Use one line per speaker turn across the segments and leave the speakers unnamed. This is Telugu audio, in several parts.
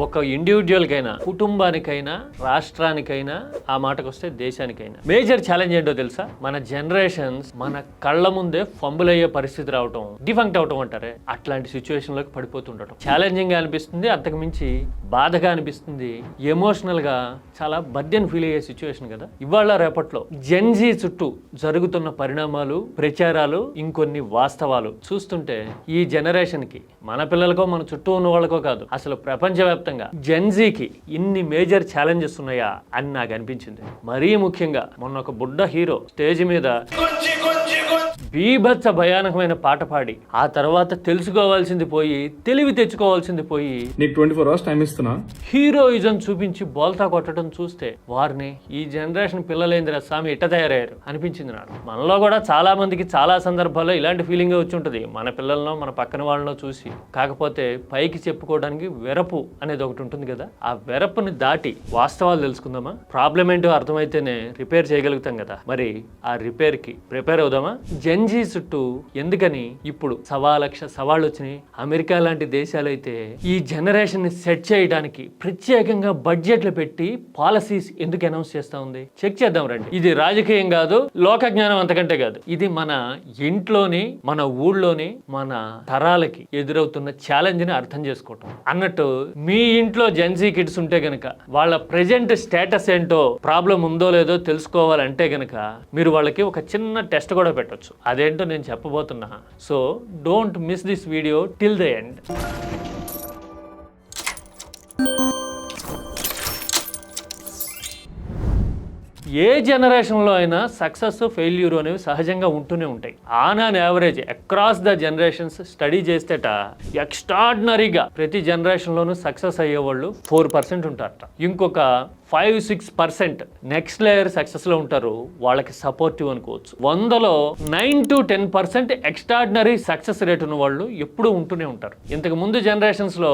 ఒక ఇండివిజువల్కైనా, కుటుంబానికైనా, రాష్ట్రానికైనా, ఆ మాటకు వస్తే దేశానికైనా మేజర్ ఛాలెంజ్ ఏంటో తెలుసా? మన జనరేషన్స్ మన కళ్ళ ముందే ఫంబుల్ అయ్యే పరిస్థితి రావటం, డిఫంక్ట్ అవటం అంటారే, అట్లాంటి సిచ్యువేషన్ లోకి పడిపోతుండటం ఛాలెంజింగ్ గా అనిపిస్తుంది, అంతకు మించి బాధగా అనిపిస్తుంది, ఎమోషనల్ గా చాలా బర్డెన్ ఫీల్ అయ్యే సిచ్యువేషన్ కదా. ఇవాళ రేపట్లో జెన్జీ చుట్టూ జరుగుతున్న పరిణామాలు, ప్రచారాలు, ఇంకొన్ని వాస్తవాలు చూస్తుంటే ఈ జనరేషన్ కి, మన పిల్లలకో మన చుట్టూ ఉన్న వాళ్ళకో కాదు, అసలు ప్రపంచవ్యాప్తంగా జెన్జీకి ఇన్ని మేజర్ ఛాలెంజెస్ ఉన్నాయా అని నాకు అనిపించింది. మరీ ముఖ్యంగా మొన్న ఒక బుడ్డ హీరో స్టేజ్ మీద బీభత్స భయానకమైన పాట పాడి ఆ తర్వాత తెలుసుకోవాల్సింది పోయి తెలివి తెచ్చుకోవాల్సింది పోయి
నీకు 24 hours టైం ఇస్తున్నా
హీరోయిజం చూపించి బోల్తా కొట్టడం చూస్తే వారిని ఈ జనరేషన్ పిల్లలేందిరా స్వామి ఇట్ట తయారయ్యారు అనిపించింది నాకు. మనలో కూడా చాలా మందికి చాలా సందర్భాల్లో ఇలాంటి ఫీలింగ్ వచ్చి ఉంటుంది, మన పిల్లలను మన పక్కన వాళ్ళలో చూసి. కాకపోతే పైకి చెప్పుకోవడానికి వెరపు అనేది ఒకటి ఉంటుంది కదా, ఆ వెరపుని దాటి వాస్తవాలు తెలుసుకుందామా? ప్రాబ్లం ఏంటో అర్థమైతేనే రిపేర్ చేయగలుగుతాం కదా. మరి ఆ రిపేర్ కి ప్రిపేర్ అవుదామా? జెన్జీ చుట్టూ ఎందుకని ఇప్పుడు 1,00,000 సవాళ్ళు వచ్చినాయి. అమెరికా లాంటి దేశాలు అయితే ఈ జనరేషన్ ని సెట్ చేయడానికి ప్రత్యేకంగా బడ్జెట్లు పెట్టి పాలసీస్ ఎందుకు అనౌన్స్ చేస్తా ఉంది? చెక్ చేద్దాం రండి. ఇది రాజకీయం కాదు, లోక జ్ఞానం అంతకంటే కాదు. ఇది మన ఇంట్లోని, మన ఊళ్ళోని, మన తరాలకి ఎదురవుతున్న ఛాలెంజ్ ని అర్థం చేసుకోవటం. అన్నట్టు మీ ఇంట్లో జెన్జీ కిడ్స్ ఉంటే గనక వాళ్ళ ప్రెజెంట్ స్టేటస్ ఏంటో, ప్రాబ్లం ఉందో లేదో తెలుసుకోవాలంటే గనక మీరు వాళ్ళకి ఒక చిన్న టెస్ట్ కూడా పెట్టొచ్చు. అదేంటో నేను చెప్పబోతున్నా. So don't miss this video till the end. ఏ జనరేషన్లో అయినా సక్సెస్, ఫెయిల్యూర్ అనేవి సహజంగా ఉంటూనే ఉంటాయి. On an average across the generations study చేస్తేట ఎక్స్ట్రాడినరీగా ప్రతి జనరేషన్లోనూ సక్సెస్ అయ్యేవాళ్ళు 4% ఉంటారట. ఇంకొక 5-6% నెక్స్ట్ లేయర్ సక్సెస్లో ఉంటారు, వాళ్ళకి సపోర్టివ్ అనుకోవచ్చు. 100లో 9-10% ఎక్స్ట్రాడినరీ సక్సెస్ రేట్ ఉన్న వాళ్ళు ఎప్పుడూ ఉంటూనే ఉంటారు. ఇంతకు ముందు జనరేషన్స్లో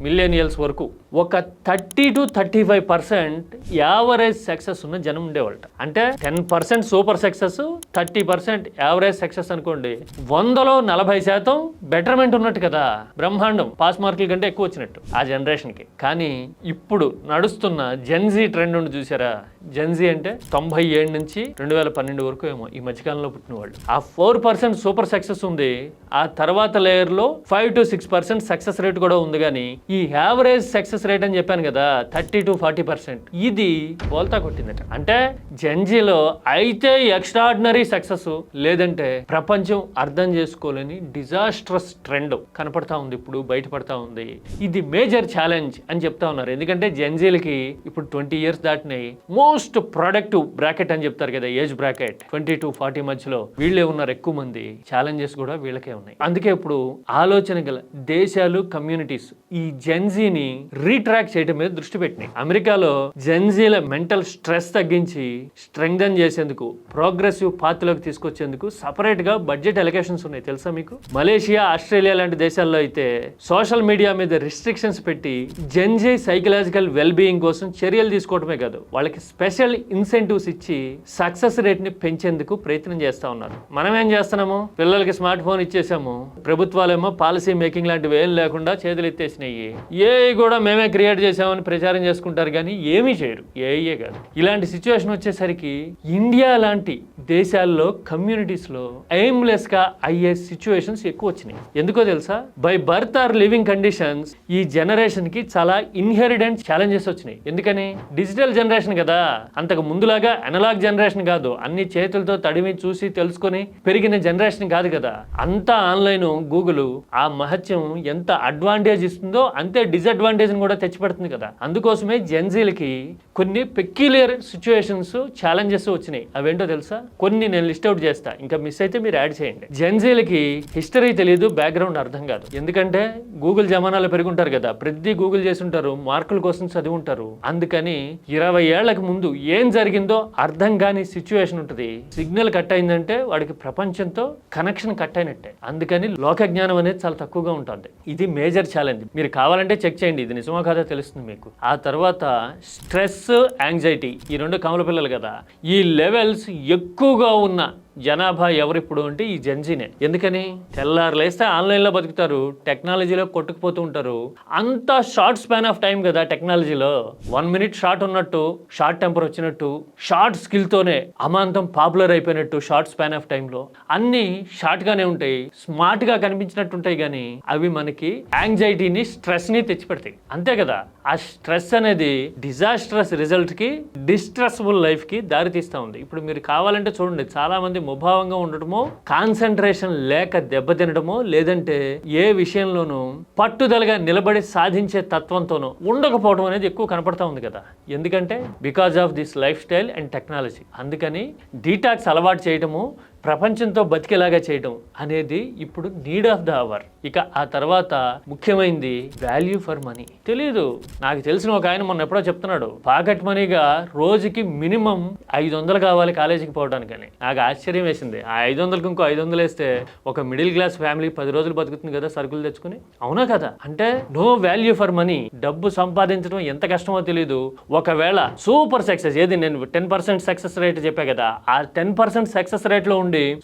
మిలేనియల్స్ వరకు ఒక 30-35% యావరేజ్ సక్సెస్ ఉన్న జనం ఉండేవాళ్ళట. అంటే 10% సూపర్ సక్సెస్, 30% యావరేజ్ సక్సెస్ అనుకోండి. 100లో 40% బెటర్మెంట్ ఉన్నట్టు కదా, బ్రహ్మాండం, పాస్ మార్కుల కంటే ఎక్కువ వచ్చినట్టు ఆ జనరేషన్కి. కానీ ఇప్పుడు నడుస్తున్న జెన్జీ ట్రెండ్ ఉండి చూసారా? జెన్జీ అంటే 97 నుంచి 2012 వరకు ఏమో ఈ మధ్యకాలంలో పుట్టిన వాళ్ళు. ఆ 4% సూపర్ సక్సెస్ ఉంది, ఆ తర్వాత లేయర్ లో 5-6% సక్సెస్ రేట్ కూడా ఉంది. కానీ ఈ యావరేజ్ సక్సెస్ రేట్ అని చెప్పాను కదా, 30-40%, ఇది బోల్తా కొట్టిందట. అంటే జెన్జీలో అయితే ఎక్స్ట్రాడినరీ సక్సెస్, లేదంటే ప్రపంచం అర్థం చేసుకోలేని డిజాస్ట్రస్ ట్రెండ్ కనపడతా ఉంది, ఇప్పుడు బయటపడతా ఉంది. ఇది మేజర్ ఛాలెంజ్ అని చెప్తా ఉన్నారు. ఎందుకంటే జెన్జీలకి ఇప్పుడు 20 years దాటినాయి. మోస్ట్ ప్రొడక్టివ్ బ్రాకెట్ అని చెప్తారు కదా, ఏజ్ బ్రాకెట్ 20-40 మధ్యలో వీళ్ళే ఉన్నారు ఎక్కువ మంది. ఛాలెంజెస్ కూడా వీళ్ళకే ఉన్నాయి. అందుకే ఇప్పుడు ఆలోచన గల దేశాలు, కమ్యూనిటీస్ ఈ జెన్జీని రీట్రాక్ చేయడం మీద దృష్టి పెట్టినాయి. అమెరికాలో జెన్జీల మెంటల్ స్ట్రెస్ తగ్గించి స్ట్రెంగ్థన్ చేసేందుకు, ప్రోగ్రెసివ్ పాత్రలోకి తీసుకొచ్చేందుకు సపరేట్ గా బడ్జెట్ అలొకేషన్స్ ఉన్నాయి, తెలుసా మీకు? మలేషియా, ఆస్ట్రేలియా లాంటి దేశాల్లో అయితే సోషల్ మీడియా మీద రిస్ట్రిక్షన్స్ పెట్టి జెన్జీ సైకలాజికల్ వెల్ బీయింగ్ కోసం చర్యలు తీసుకోవడమే కాదు, వాళ్ళకి స్పెషల్ ఇన్సెంటివ్స్ ఇచ్చి సక్సెస్ రేట్ ని పెంచేందుకు ప్రయత్నం చేస్తా ఉన్నారు. మనం ఏం చేస్తున్నాము? పిల్లలకి స్మార్ట్ ఫోన్ ఇచ్చేసాము, ప్రభుత్వాలేమో పాలసీ మేకింగ్ లాంటివి ఏం లేకుండా చేతులు ఎత్తేసినాయి. ఏఐ కూడా మేమే క్రియేట్ చేసామని ప్రచారం చేసుకుంటారు, కానీ ఏమీ చేయరు. ఏఐయే కాదు. ఇలాంటి సిచ్యువేషన్ వచ్చేసరికి ఇండియా లాంటి దేశాల్లో కమ్యూనిటీస్ లో ఎయిమ్లెస్ గా అయ్యే సిచ్యువేషన్స్ ఎక్కువ వచ్చినాయి. ఎందుకో తెలుసా? By birth are living conditions ఈ జనరేషన్ కి చాలా ఇన్హెరిడెంట్ ఛాలెంజెస్ వచ్చినాయి. ఎందుకని? డిజిటల్ జనరేషన్ కదా, అంతకు ముందులాగా అనలాగ్ జనరేషన్ కాదు, అన్ని చేతులతో తడిమి చూసి తెలుసుకొని పెరిగిన జనరేషన్ కాదు కదా. అంతా ఆన్లైన్, గూగుల్ ఆ మహత్యం ఎంత అడ్వాంటేజ్ ఇస్తుందో అంతే డిసడ్వాంటేజ్ కూడా తెచ్చిపెడుతుంది కదా. అందుకోసమే జెన్జీలకి కొన్ని పెక్యులియర్ సిచ్యువేషన్స్, ఛాలెంజెస్ వచ్చినాయి. అవేంటో తెలుసా? కొన్ని నేను లిస్ట్ అవుట్ చేస్తా, ఇంకా మిస్ అయితే మీరు యాడ్ చేయండి. జెన్జీలకి హిస్టరీ తెలియదు, బ్యాక్గ్రౌండ్ అర్థం కాదు. ఎందుకంటే గూగుల్ జమానాలో పెరుగుంటారు కదా, ప్రతి గూగుల్ చేసి ఉంటారు, మార్కుల కోసం చదివి ఉంటారు. అందుకని 20 ఏళ్లకు ముందు ఏం జరిగిందో అర్థం కాని సిచ్యువేషన్ ఉంటుంది. సిగ్నల్ కట్ అయిందంటే వాడికి ప్రపంచంతో కనెక్షన్ కట్ అయినట్టే. అందుకని లోక జ్ఞానం అనేది చాలా తక్కువగా ఉంటుంది. ఇది మేజర్ ఛాలెంజ్. మీరు కావాలంటే చెక్ చేయండి, ఇది నిజమో కాదో తెలుస్తుంది మీకు. ఆ తర్వాత స్ట్రెస్, యాంగ్జైటీ, ఈ రెండు కమల పిల్లలు కదా, ఈ లెవెల్స్ ఎక్కువగా ఉన్న జనాభా ఎవరిప్పుడు అంటే ఈ జెన్జీనే. ఎందుకని? తెల్లారు లేస్తే ఆన్లైన్లో బతుకుతారు, టెక్నాలజీలో కొట్టుకుపోతూ ఉంటారు. అంత షార్ట్ స్పాన్ ఆఫ్ టైం కదా టెక్నాలజీలో. 1 minute షార్ట్ ఉన్నట్టు, షార్ట్ టెంపర్ వచ్చినట్టు, షార్ట్ స్కిల్తోనే అమాంతం పాపులర్ అయిపోయినట్టు షార్ట్ స్పాన్ ఆఫ్ టైంలో అన్నీ షార్ట్గానే ఉంటాయి, స్మార్ట్గా కనిపించినట్టు ఉంటాయి. కానీ అవి మనకి యాంగ్జైటీని, స్ట్రెస్ని తెచ్చిపెడతాయి. అంతే కదా. ఆ స్ట్రెస్ అనేది డిజాస్ట్రస్ రిజల్ట్కి, డిస్ట్రెస్ఫుల్ లైఫ్కి దారితీస్తూ ఉంది. ఇప్పుడు మీరు కావాలంటే చూడండి, చాలా మంది ముభావంగా ఉండటమో, కాన్సన్ట్రేషన్ లేక దెబ్బతినడమో, లేదంటే ఏ విషయంలోనూ పట్టుదలగా నిలబడి సాధించే తత్వంతోనూ ఉండకపోవడం అనేది ఎక్కువ కనపడతా ఉంది కదా. ఎందుకంటే because of this life style and technology. అందుకని డీటాక్స్ అలవాటు చేయడము, ప్రపంచంతో బతికేలాగా చేయడం అనేది ఇప్పుడు నీడ్ ఆఫ్ ద అవర్. ఇక ఆ తర్వాత ముఖ్యమైనది వాల్యూ ఫర్ మనీ. తెలీదు. నాకు తెలిసిన ఒక ఆయన మొన్న ఎప్పుడో చెప్తున్నాడు, పాకెట్ మనీగా రోజుకి మినిమం 500 కావాలి కాలేజీకి పోవడానికని. నాకు ఆశ్చర్యం వేసింది. ఆ 500కి ఇంకో 500 వేస్తే ఒక మిడిల్ క్లాస్ ఫ్యామిలీ 10 రోజులు బతుకుతుంది కదా సరుకులు తెచ్చుకుని. అవునా కదా? అంటే నో వాల్యూ ఫర్ మనీ. డబ్బు సంపాదించడం ఎంత కష్టమో తెలీదు. ఒకవేళ సూపర్ సక్సెస్, ఏది నేను 10% సక్సెస్ రేట్ చెప్పా కదా, ఆ 10% సక్సెస్ రేట్లో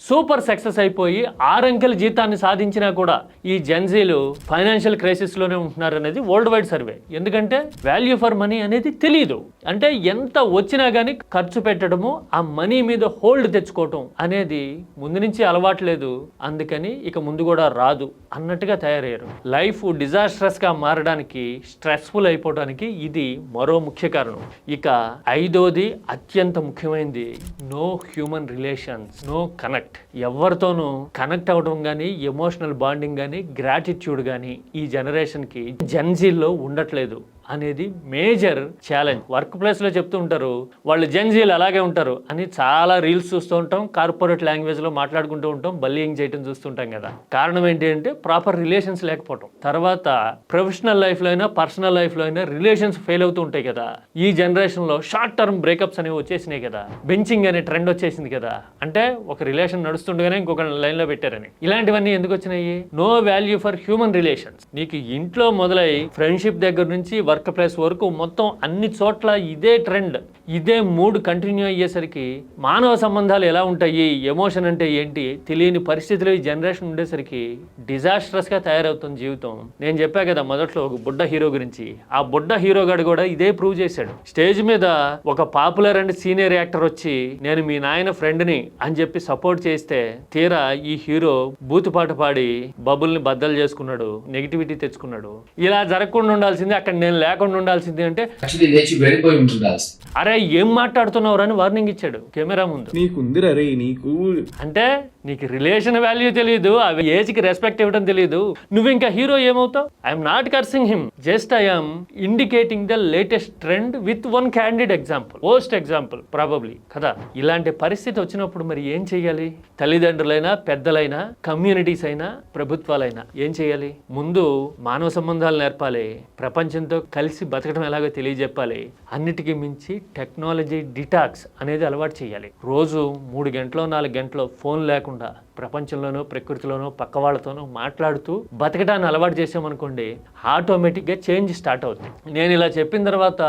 సూపర్ సక్సెస్ అయిపోయి 6 అంకెల జీతాన్ని సాధించినా కూడా ఈ జెన్జీలు ఫైనాన్షియల్ క్రైసిస్ లోనే ఉంటున్నారు అనేది వరల్డ్ వైడ్ సర్వే. ఎందుకంటే వాల్యూ ఫర్ మనీ అనేది తెలియదు. అంటే ఎంత వచ్చినా కానీ ఖర్చు పెట్టడము, ఆ మనీ మీద హోల్డ్ తెచ్చుకోవటం అనేది ముందు నుంచి అలవాట్లేదు. అందుకని ఇక ముందు కూడా రాదు అన్నట్టుగా తయారయ్యారు. లైఫ్ డిజాస్ట్రస్ గా మారడానికి, స్ట్రెస్ఫుల్ అయిపోవడానికి ఇది మరో ముఖ్య కారణం. ఇక 5వది అత్యంత ముఖ్యమైనది, no human relations, no connect. ఎవరితోనూ కనెక్ట్ అవ్వడం కానీ, ఎమోషనల్ బాండింగ్ కానీ, గ్రాటిట్యూడ్ కానీ ఈ జనరేషన్కి, జెన్జీల్లో ఉండట్లేదు అనేది మేజర్ ఛాలెంజ్. వర్క్ ప్లేస్లో చెప్తూ ఉంటారు వాళ్ళు జెన్జీలు అలాగే ఉంటారు అని. చాలా రీల్స్ చూస్తూ ఉంటాం, కార్పొరేట్ లాంగ్వేజ్లో మాట్లాడుకుంటూ ఉంటాం, బల్లింగ్ చేయటం చూస్తుంటాం కదా. కారణం ఏంటి అంటే ప్రాపర్ రిలేషన్స్ లేకపోవటం. తర్వాత ప్రొఫెషనల్ లైఫ్లో అయినా, పర్సనల్ లైఫ్లో అయినా రిలేషన్స్ ఫెయిల్ అవుతూ ఉంటాయి కదా. ఈ జనరేషన్లో షార్ట్ టర్మ్ బ్రేకప్స్ అనేవి వచ్చేసినాయి కదా, బెంచింగ్ అనే ట్రెండ్ వచ్చేసింది కదా. అంటే ఒక రిలేషన్ నడుస్తుండగానే ఇంకొక లైన్లో పెట్టారని. ఇలాంటివన్నీ ఎందుకు వచ్చినాయి? No value for human relations. నీకు ఇంట్లో మొదలై ఫ్రెండ్షిప్ దగ్గర నుంచి వర్క్ ప్లేస్ వరకు మొత్తం అన్ని చోట్ల ఇదే ట్రెండ్, ఇదే మూడ్ కంటిన్యూ అయ్యేసరికి మానవ సంబంధాలు ఎలా ఉంటాయి, ఎమోషన్ అంటే ఏంటి తెలియని పరిస్థితిలో ఈ జనరేషన్ ఉండేసరికి డిజాస్ట్రస్గా తయారవుతుంది జీవితం. నేను చెప్పా కదా మొదట్లో ఒక బుడ్డ హీరో గురించి. ఆ బుడ్డ హీరో గారు కూడా ఇదే ప్రూవ్ చేశాడు. స్టేజ్ మీద ఒక పాపులర్ అండ్ సీనియర్ యాక్టర్ వచ్చి నేను మీ నాయన ఫ్రెండ్ని అని చెప్పి సపోర్ట్ చేస్తే, తీరా ఈ హీరో బూతుపాట పాడి బబుల్ని బద్దలు చేసుకున్నాడు, నెగిటివిటీ తెచ్చుకున్నాడు. ఇలా జరగకుండా ఉండాల్సింది, అక్కడ నేను లేకుండా ఉండాల్సింది అంటే అరే ఏం మాట్లాడుతున్నావు అని వార్నింగ్ ఇచ్చాడు కెమెరా ముందు. అంటే నీకు రిలేషన్ వాల్యూ తెలియదు, అవి ఏజ్కి రెస్పెక్ట్ ఇవ్వడం తెలియదు, నువ్వు ఇంకా హీరో ఏమవుతావు? I'm not cursing him, just I'm indicating the latest trend with one candid example, post example probably కదా. ఇలాంటి పరిస్థితి వచ్చినప్పుడు మరి ఏం చేయాలి? తల్లిదండ్రులైనా, పెద్దలైనా, కమ్యూనిటీస్ అయినా, ప్రభుత్వాలైనా ఏం చేయాలి? ముందు మానవ సంబంధాలు నేర్పాలి, ప్రపంచంతో కలిసి బతకడం ఎలాగో తెలియజెప్పాలి. అన్నిటికీ మించి టెక్నాలజీ డిటాక్స్ అనేది అలవాటు చేయాలి. రోజు 3 గంటలో 4 గంటలో ఫోన్ లేకుండా ప్రపంచంలోనో, ప్రకృతిలోనో, పక్క వాళ్ళతోనో మాట్లాడుతూ బతకడాన్ని అలవాటు చేసామనుకోండి, ఆటోమేటిక్గా చేంజ్ స్టార్ట్ అవుతుంది. నేను ఇలా చెప్పిన తర్వాత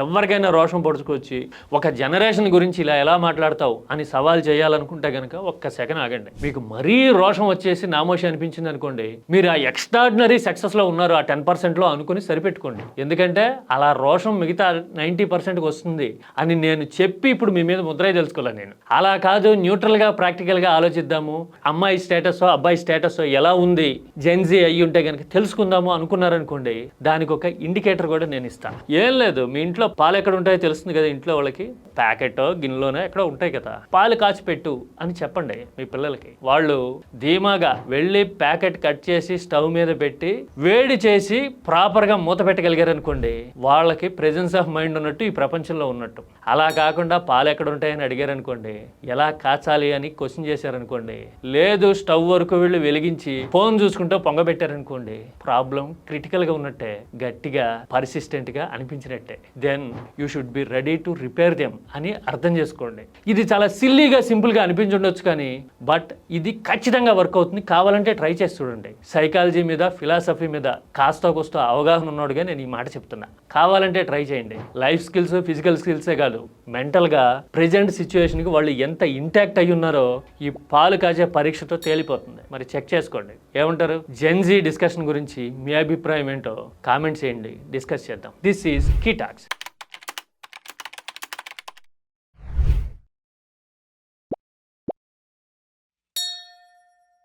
ఎవరికైనా రోషం పడుచుకొచ్చి ఒక జనరేషన్ గురించి ఇలా ఎలా మాట్లాడతావు అని సవాల్ చేయాలనుకుంటే కనుక ఒక్క సెకండ్ ఆగండి. మీకు మరీ రోషం వచ్చేసి నామోషి అనిపించింది అనుకోండి, మీరు ఆ ఎక్స్ట్రాడినరీ సక్సెస్లో ఉన్నారు ఆ 10%లో అనుకుని సరిపెట్టుకోండి. ఎందుకంటే అలా రోషం మిగతా 90%కి వస్తుంది అని నేను చెప్పి ఇప్పుడు మీ మీద ముద్రై తెలుసుకోవాలి. నేను అలా కాదు, న్యూట్రల్గా, ప్రాక్టికల్గా ఆలోచిద్దాము, అమ్మాయి స్టేటస్, అబ్బాయి స్టేటస్ ఎలా ఉంది, జెన్జీ అయ్యి ఉంటే కనుక తెలుసుకుందాము అనుకున్నారనుకోండి, దానికి ఒక ఇండికేటర్ కూడా నేను ఇస్తాను. ఏం లేదు, మీ ఇంట్లో పాలు ఎక్కడ ఉంటాయో తెలుస్తుంది కదా, ఇంట్లో వాళ్ళకి ప్యాకెట్ గిన్నెలోనే ఎక్కడో ఉంటాయి కదా, పాలు కాచి పెట్టు అని చెప్పండి మీ పిల్లలకి. వాళ్ళు ధీమాగా వెళ్ళి ప్యాకెట్ కట్ చేసి స్టవ్ మీద పెట్టి వేడి చేసి ప్రాపర్గా మూత పెట్టగలిగారు అనుకోండి, వాళ్ళకి ప్రెజెన్స్ ఆఫ్ మైండ్ ఉన్నట్టు ఈ ప్రపంచంలో ఉన్నట్టు. అలా కాకుండా పాలు ఎక్కడ ఉంటాయని అడిగారు అనుకోండి, ఎలా కాచాలి అని క్వశ్చన్ చేశారనుకోండి, లేదు స్టవ్ వరకు వెళ్ళి వెలిగించి ఫోన్ చూసుకుంటూ పొంగబెట్టారనుకోండి, ప్రాబ్లం క్రిటికల్ గా ఉన్నట్టే, గట్టిగా పర్సిస్టెంట్ గా అనిపించినట్టే. Then you should be ready to repair them అని అర్థం చేసుకోండి. ఇది చాలా సిల్లీగా, సింపుల్ గా అనిపించుండొచ్చు కానీ బట్ ఇది ఖచ్చితంగా వర్క్ అవుతుంది. కావాలంటే ట్రై చేసి చూడండి. సైకాలజీ మీద, ఫిలాసఫీ మీద కాస్త కోస్త అవగాహన ఉన్నోడుగా నేను ఈ మాట చెప్తున్నా. కావాలంటే ట్రై చేయండి. లైఫ్ స్కిల్స్, ఫిజికల్ స్కిల్సే కాదు, కాదు, మెంటల్గా ప్రెజెంట్ సిచ్యువేషన్కి వాళ్ళు ఎంత ఇంటాక్ట్ అయి ఉన్నారో ఈ పాలు కాచే పరీక్షతో తేలిపోతుంది. మరి చెక్ చేసుకోండి. ఏమంటారు? జెన్జీ డిస్కషన్ గురించి మీ అభిప్రాయం ఏంటో కామెంట్ చేయండి, డిస్కస్ చేద్దాం. This is key talks.